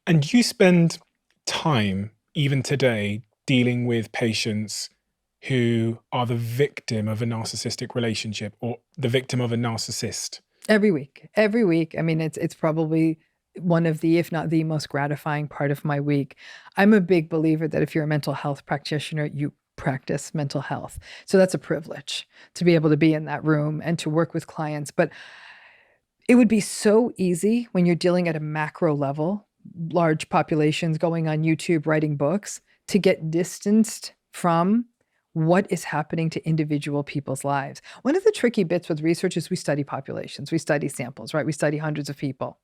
And you spend time, even today, dealing with patients who are the victim of a narcissistic relationship or the victim of a narcissist. Every week. I mean, it's probably one of the, if not the most gratifying part of my week. I'm a big believer that if you're a mental health practitioner, you practice mental health. So that's a privilege to be able to be in that room and to work with clients. But it would be so easy when you're dealing at a macro level, large populations going on YouTube, writing books, to get distanced from what is happening to individual people's lives. One of the tricky bits with research is we study populations, we study samples, right? We study hundreds of people.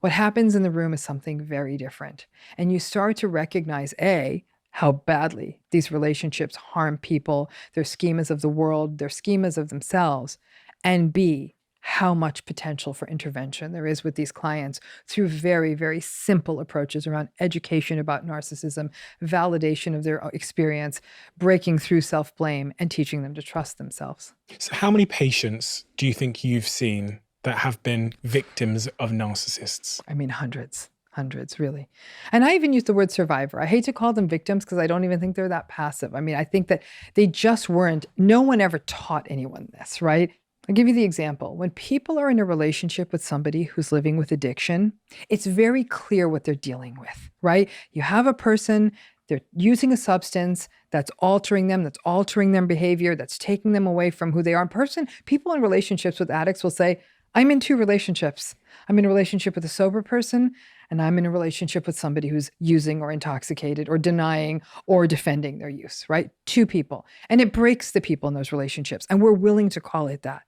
What happens in the room is something very different. And you start to recognize, A, how badly these relationships harm people, their schemas of the world, their schemas of themselves, and B, how much potential for intervention there is with these clients through very, very simple approaches around education about narcissism, validation of their experience, breaking through self-blame, and teaching them to trust themselves. So how many patients do you think you've seen that have been victims of narcissists? I mean, hundreds, really. And I even use the word survivor. I hate to call them victims because I don't even think they're that passive. I mean, I think that they just weren't, no one ever taught anyone this, right? I'll give you the example. When people are in a relationship with somebody who's living with addiction, it's very clear what they're dealing with, right? You have a person, they're using a substance that's altering them, that's altering their behavior, that's taking them away from who they are. People in relationships with addicts will say, I'm in two relationships. I'm in a relationship with a sober person, and I'm in a relationship with somebody who's using or intoxicated or denying or defending their use, right? Two people. And it breaks the people in those relationships. And we're willing to call it that.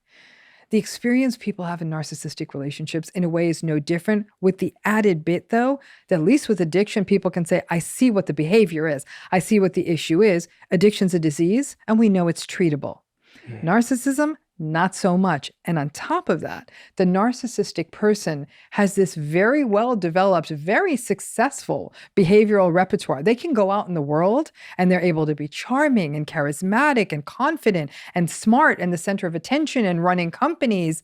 The experience people have in narcissistic relationships in a way is no different, with the added bit, though, that at least with addiction, people can say, I see what the behavior is. I see what the issue is. Addiction's a disease, and we know it's treatable. Narcissism, not so much. And on top of that, the narcissistic person has this very well-developed, very successful behavioral repertoire. They can go out in the world and they're able to be charming and charismatic and confident and smart and the center of attention and running companies.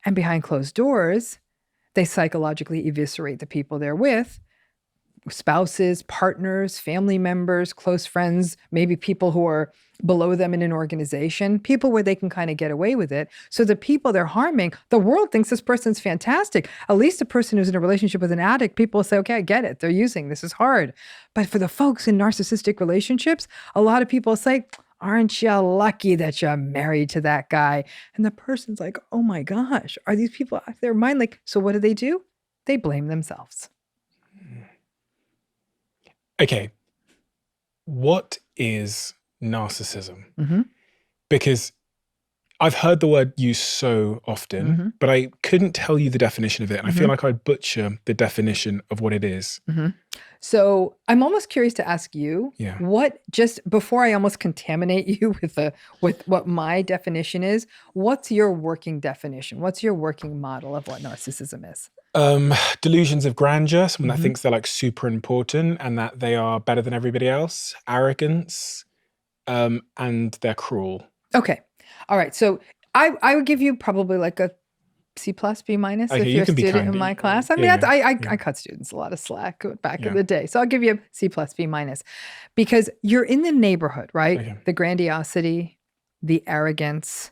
And behind closed doors, they psychologically eviscerate the people they're with. Spouses, partners, family members, close friends, maybe people who are below them in an organization, people where they can kind of get away with it. So the people they're harming, the world thinks this person's fantastic. At least a person who's in a relationship with an addict, people say, okay, I get it. They're using, this is hard. But for the folks in narcissistic relationships, a lot of people say, aren't you lucky that you're married to that guy? And the person's like, oh my gosh, are these people out of their mind? Like, so what do? They blame themselves. Okay, what is narcissism? Because I've heard the word used so often, but I couldn't tell you the definition of it. And I feel like I'd butcher the definition of what it is. So I'm almost curious to ask you, what, just before I almost contaminate you with what my definition is, what's your working definition? What's your working model of what narcissism is? Delusions of grandeur, someone that thinks they're like super important and that they are better than everybody else, arrogance, and they're cruel. Okay. All right. So I would give you probably like a C+, B- if you're a student in my class. I mean, I cut students a lot of slack back in the day. So I'll give you a C+, B- because you're in the neighborhood, right? Okay. The grandiosity, the arrogance,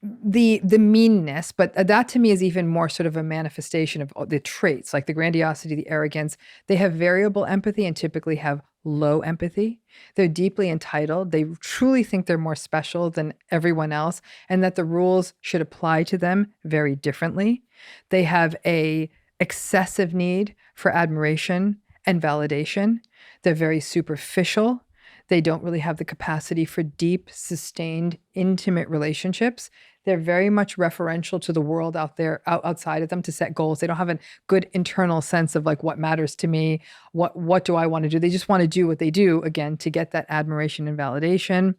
the meanness, but that to me is even more sort of a manifestation of the traits, like the grandiosity, the arrogance. They have variable empathy and typically have low empathy. They're deeply entitled. They truly think they're more special than everyone else and that the rules should apply to them very differently. They have a excessive need for admiration and validation. They're very superficial. They don't really have the capacity for deep, sustained, intimate relationships. They're very much referential to the world out there, outside of them, to set goals. They don't have a good internal sense of like what matters to me, what do I want to do? They just want to do what they do, again, to get that admiration and validation.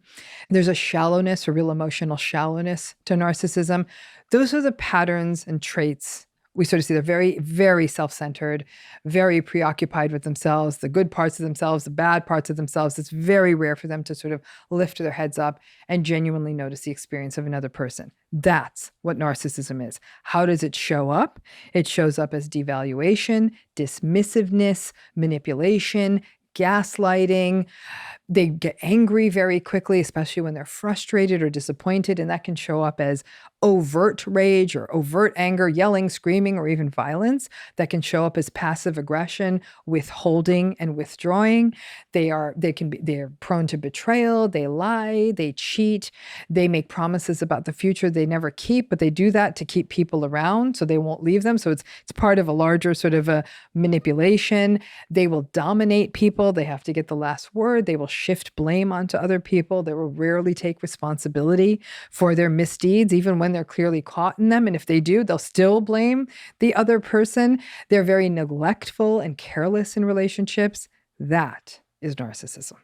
There's a shallowness, a real emotional shallowness to narcissism. Those are the patterns and traits we sort of see they're very, very self-centered, very preoccupied with themselves, the good parts of themselves, the bad parts of themselves. It's very rare for them to sort of lift their heads up and genuinely notice the experience of another person. That's what narcissism is. How does it show up? It shows up as devaluation, dismissiveness, manipulation, gaslighting. They get angry very quickly, especially when they're frustrated or disappointed, and that can show up as overt rage or overt anger, yelling, screaming, or even violence. That can show up as passive aggression, withholding and withdrawing. They're prone to betrayal, they lie, they cheat, they make promises about the future they never keep, but they do that to keep people around so they won't leave them. So it's part of a larger sort of a manipulation. They will dominate people. They have to get the last word. They will shift blame onto other people. They will rarely take responsibility for their misdeeds, even when they're clearly caught in them. And if they do, they'll still blame the other person. They're very neglectful and careless in relationships. That is narcissism.